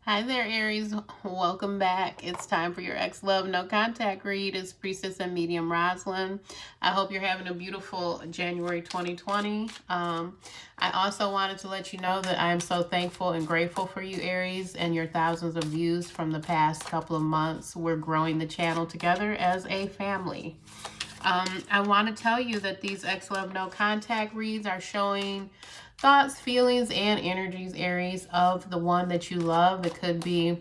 Hi there, Aries. Welcome back. It's time for your ex-love no contact read. It's Priestess and Medium Rosalind. I hope you're having a beautiful January 2020. I also wanted to let you know that I am so thankful and grateful for you, Aries, and your thousands of views from the past couple of months. We're growing the channel together as a family. I want to tell you that these ex-love no contact reads are showing thoughts, feelings, and energies, Aries, of the one that you love. It could be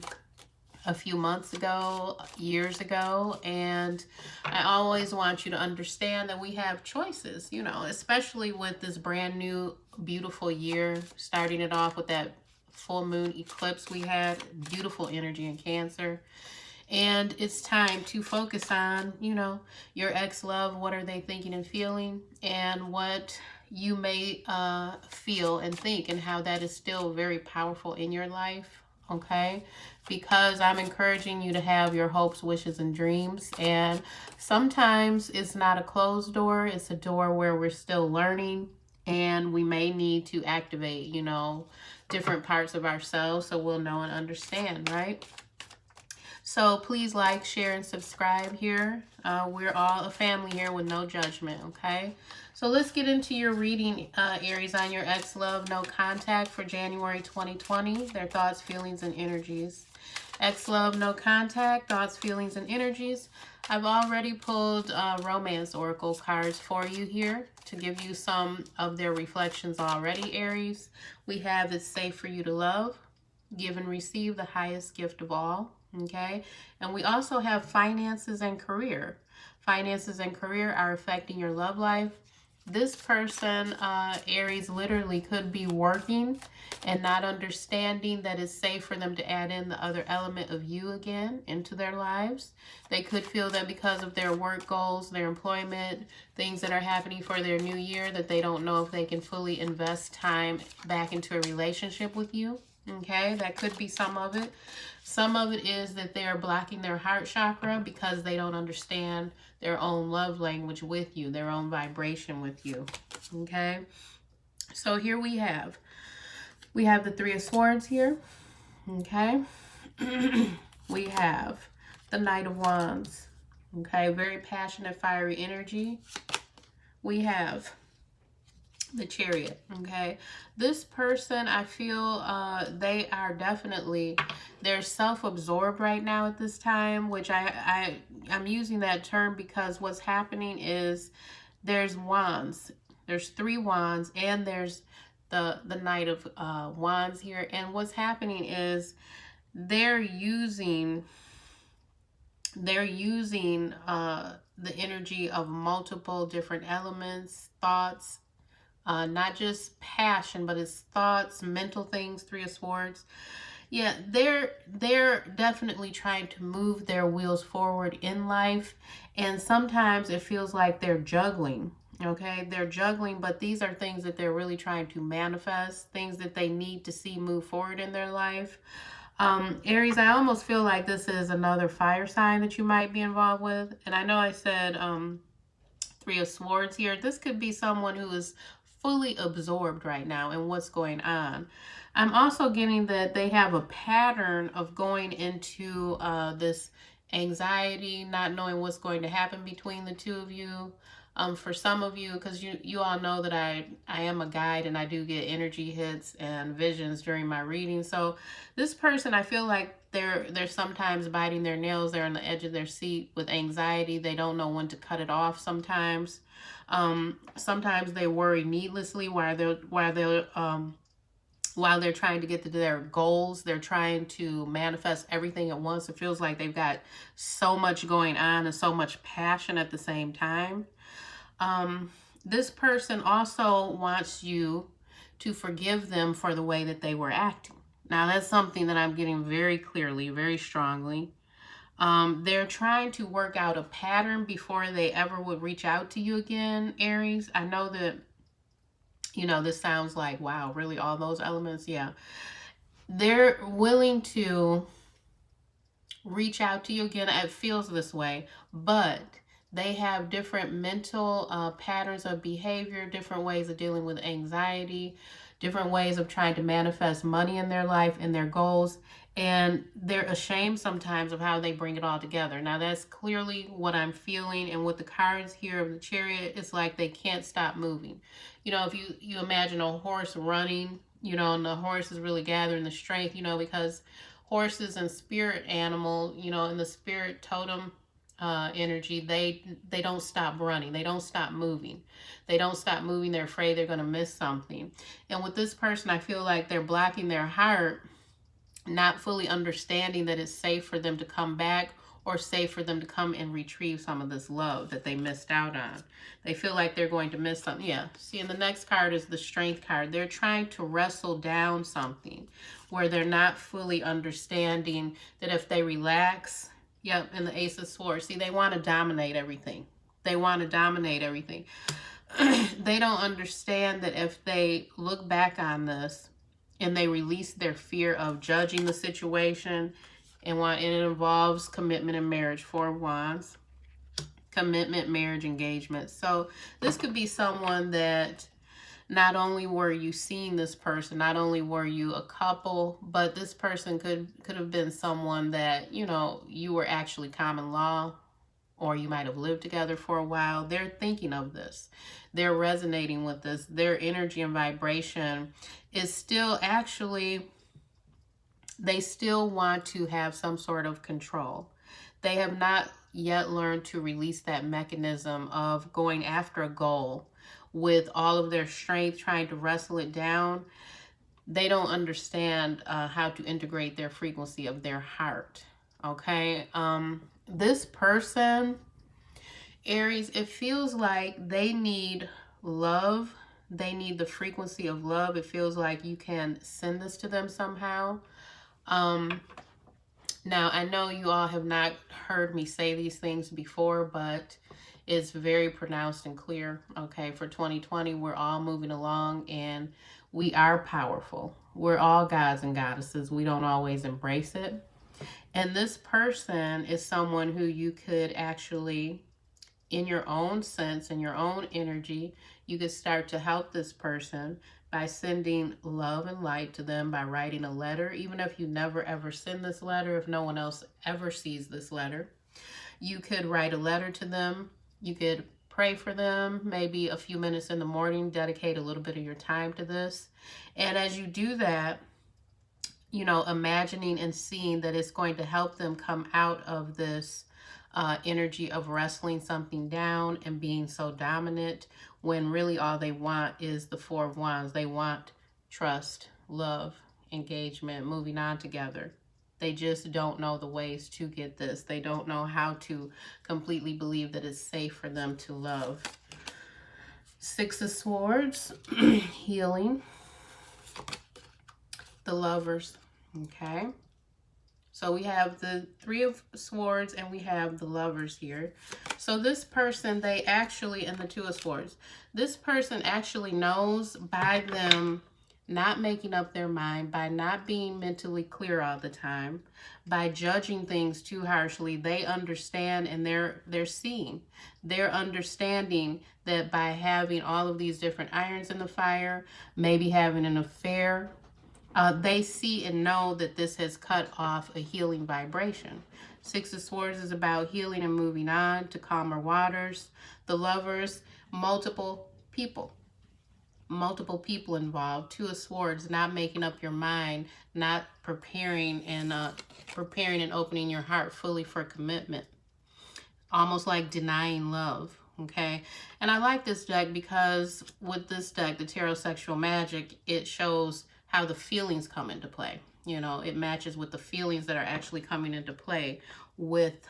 a few months ago, years ago, and I always want you to understand that we have choices, you know, especially with this brand new, beautiful year, starting it off with that full moon eclipse we had, beautiful energy in Cancer. And it's time to focus on, you know, your ex-love. What are they thinking and feeling? And what you may feel and think, and how that is still very powerful in your life, okay? Because I'm encouraging you to have your hopes, wishes, and dreams. And sometimes it's not a closed door. It's a door where we're still learning. And we may need to activate, you know, different parts of ourselves so we'll know and understand, right? So please like, share, and subscribe here. We're all a family here with no judgment, okay? So let's get into your reading, Aries, on your ex-love no contact for January 2020. Their thoughts, feelings, and energies. Ex-love no contact, thoughts, feelings, and energies. I've already pulled romance oracle cards for you here to give you some of their reflections already, Aries. We have It's Safe for You to Love, Give and Receive, the Highest Gift of All. Okay, and we also have finances and career. Finances and career are affecting your love life. This person, Aries, literally could be working and not understanding that it's safe for them to add in the other element of you again into their lives. They could feel that because of their work goals, their employment, things that are happening for their new year, that they don't know if they can fully invest time back into a relationship with you. Okay, that could be some of it. Some of it is that they are blocking their heart chakra because they don't understand their own love language with you, their own vibration with you. Okay, so here we have the Three of Swords here. Okay, we have the Knight of Wands. Okay, very passionate, fiery energy. We have the Chariot. Okay, this person, I feel they are definitely, they're self-absorbed right now at this time, which I'm using that term because what's happening is there's wands, there's 3 wands, and there's the Knight of Wands here, and what's happening is they're using the energy of multiple different elements, thoughts, not just passion, but it's thoughts, mental things, 3 of Swords. Yeah, they're definitely trying to move their wheels forward in life. And sometimes it feels like they're juggling. Okay, they're juggling, but these are things that they're really trying to manifest, things that they need to see move forward in their life. Aries, I almost feel like this is another fire sign that you might be involved with. And I know I said 3 of Swords here. This could be someone who is fully absorbed right now in what's going on. I'm also getting that they have a pattern of going into this anxiety, not knowing what's going to happen between the two of you. For some of you, because you all know that I am a guide and I do get energy hits and visions during my reading. So this person, I feel like they're sometimes biting their nails. They're on the edge of their seat with anxiety. They don't know when to cut it off sometimes. Sometimes they worry needlessly while they're trying to get to their goals. They're trying to manifest everything at once. It feels like they've got so much going on and so much passion at the same time. This person also wants you to forgive them for the way that they were acting. Now, that's something that I'm getting very clearly, very strongly. They're trying to work out a pattern before they ever would reach out to you again, Aries. I know that, you know, this sounds like, wow, really all those elements? Yeah. They're willing to reach out to you again. It feels this way, but they have different mental patterns of behavior, different ways of dealing with anxiety, different ways of trying to manifest money in their life and their goals. And they're ashamed sometimes of how they bring it all together. Now, that's clearly what I'm feeling. And with the cards here of the Chariot, it's like they can't stop moving. You know, if you imagine a horse running, you know, and the horse is really gathering the strength, you know, because horses and spirit animal, you know, in the spirit totem energy, they don't stop running. They don't stop moving. They don't stop moving. They're afraid they're going to miss something. And with this person, I feel like they're blocking their heart, not fully understanding that it's safe for them to come back or safe for them to come and retrieve some of this love that they missed out on. They feel like they're going to miss something. Yeah. See, and the next card is the Strength card. They're trying to wrestle down something where they're not fully understanding that if they relax, yep, and the Ace of Swords. See, they want to dominate everything. They want to dominate everything. They don't understand that if they look back on this and they release their fear of judging the situation, and it involves commitment and marriage, 4 of Wands, commitment, marriage, engagement. So this could be someone that not only were you seeing this person, not only were you a couple, but this person could have been someone that, you know, you were actually common law, or you might have lived together for a while. They're thinking of this. They're resonating with this. Their energy and vibration is still actually, they still want to have some sort of control. They have not yet learned to release that mechanism of going after a goal with all of their strength, trying to wrestle it down. They don't understand how to integrate their frequency of their heart. Okay. This person, Aries, it feels like they need love. They need the frequency of love. It feels like you can send this to them somehow. Now, I know you all have not heard me say these things before, but it's very pronounced and clear. Okay, for 2020, we're all moving along and we are powerful. We're all gods and goddesses. We don't always embrace it. And this person is someone who you could actually, in your own sense, in your own energy, you could start to help this person by sending love and light to them, by writing a letter. Even if you never ever send this letter, if no one else ever sees this letter, you could write a letter to them. You could pray for them, maybe a few minutes in the morning, dedicate a little bit of your time to this. And as you do that, you know, imagining and seeing that it's going to help them come out of this energy of wrestling something down and being so dominant, when really all they want is the 4 of Wands. They want trust, love, engagement, moving on together. They just don't know the ways to get this. They don't know how to completely believe that it's safe for them to love. 6 of Swords, healing. The Lovers, okay? So we have the 3 of Swords and we have the Lovers here. So this person, they actually, and the 2 of Swords, this person actually knows, by them not making up their mind, by not being mentally clear all the time, by judging things too harshly, they understand, and they're seeing. They're understanding that by having all of these different irons in the fire, maybe having an affair, they see and know that this has cut off a healing vibration. 6 of Swords is about healing and moving on to calmer waters. The Lovers, multiple people involved. 2 of Swords, not making up your mind, not preparing and opening your heart fully for commitment. Almost like denying love. Okay, and I like this deck because with this deck, the Tarot Sexual Magic, it shows how the feelings come into play. You know, it matches with the feelings that are actually coming into play with,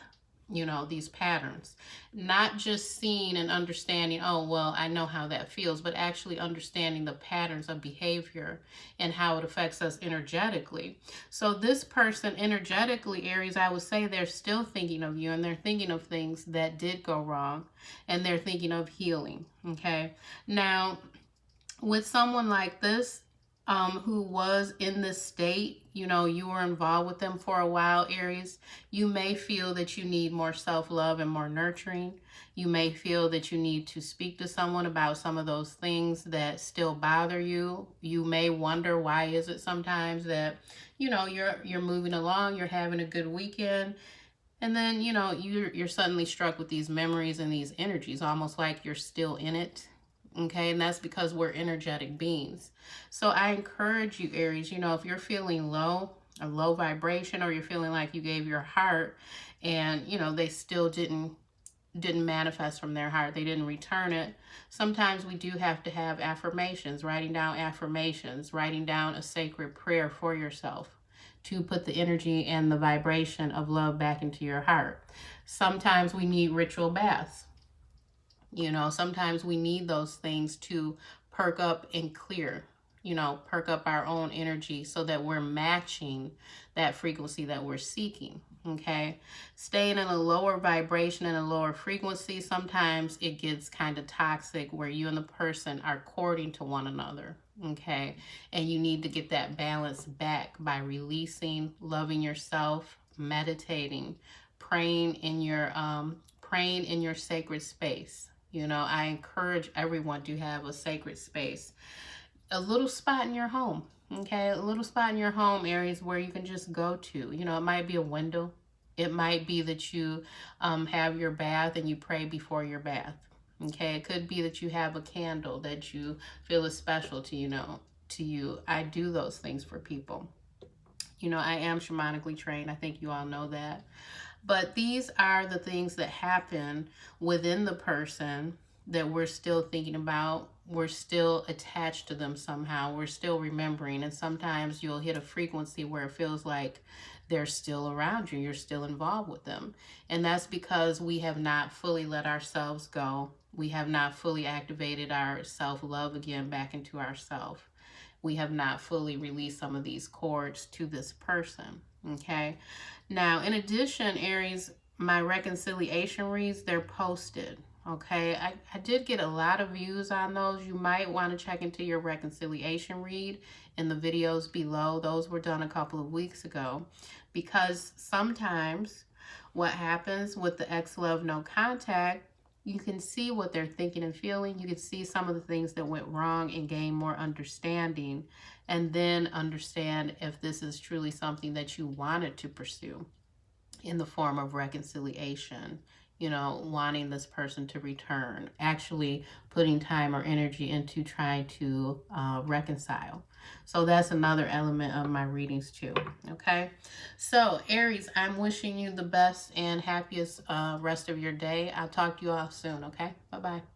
you know, these patterns. Not just seeing and understanding, oh, well, I know how that feels, but actually understanding the patterns of behavior and how it affects us energetically. So this person energetically, Aries, I would say they're still thinking of you, and they're thinking of things that did go wrong, and they're thinking of healing, okay? Now, with someone like this, who was in this state, you know, you were involved with them for a while, Aries, you may feel that you need more self-love and more nurturing. You may feel that you need to speak to someone about some of those things that still bother you. You may wonder, why is it sometimes that, you know, you're moving along, you're having a good weekend, and then, you know, you're suddenly struck with these memories and these energies, almost like you're still in it. Okay, and that's because we're energetic beings. So I encourage you, Aries, you know, if you're feeling low, a low vibration, or you're feeling like you gave your heart and, you know, they still didn't manifest from their heart, they didn't return it. Sometimes we do have to have affirmations, writing down affirmations, writing down a sacred prayer for yourself to put the energy and the vibration of love back into your heart. Sometimes we need ritual baths. You know, sometimes we need those things to perk up and clear, you know, perk up our own energy so that we're matching that frequency that we're seeking, okay? Staying in a lower vibration and a lower frequency, sometimes it gets kind of toxic where you and the person are courting to one another, okay? And you need to get that balance back by releasing, loving yourself, meditating, praying in your sacred space. You know, I encourage everyone to have a sacred space, a little spot in your home, okay? A little spot in your home, Aries, where you can just go to. You know, it might be a window. It might be that you have your bath and you pray before your bath, okay? It could be that you have a candle that you feel is special to you. I do those things for people. You know, I am shamanically trained. I think you all know that. But these are the things that happen within the person that we're still thinking about. We're still attached to them somehow. We're still remembering. And sometimes you'll hit a frequency where it feels like they're still around you. You're still involved with them. And that's because we have not fully let ourselves go. We have not fully activated our self-love again back into ourselves. We have not fully released some of these cords to this person, okay? Now, in addition, Aries, my reconciliation reads, they're posted, okay? I did get a lot of views on those. You might want to check into your reconciliation read in the videos below. Those were done a couple of weeks ago, because sometimes what happens with the ex-love no contact, you can see what they're thinking and feeling. You can see some of the things that went wrong and gain more understanding, and then understand if this is truly something that you wanted to pursue in the form of reconciliation, you know, wanting this person to return, actually putting time or energy into trying to reconcile. So that's another element of my readings too, okay? So Aries, I'm wishing you the best and happiest rest of your day. I'll talk to you all soon, okay? Bye-bye.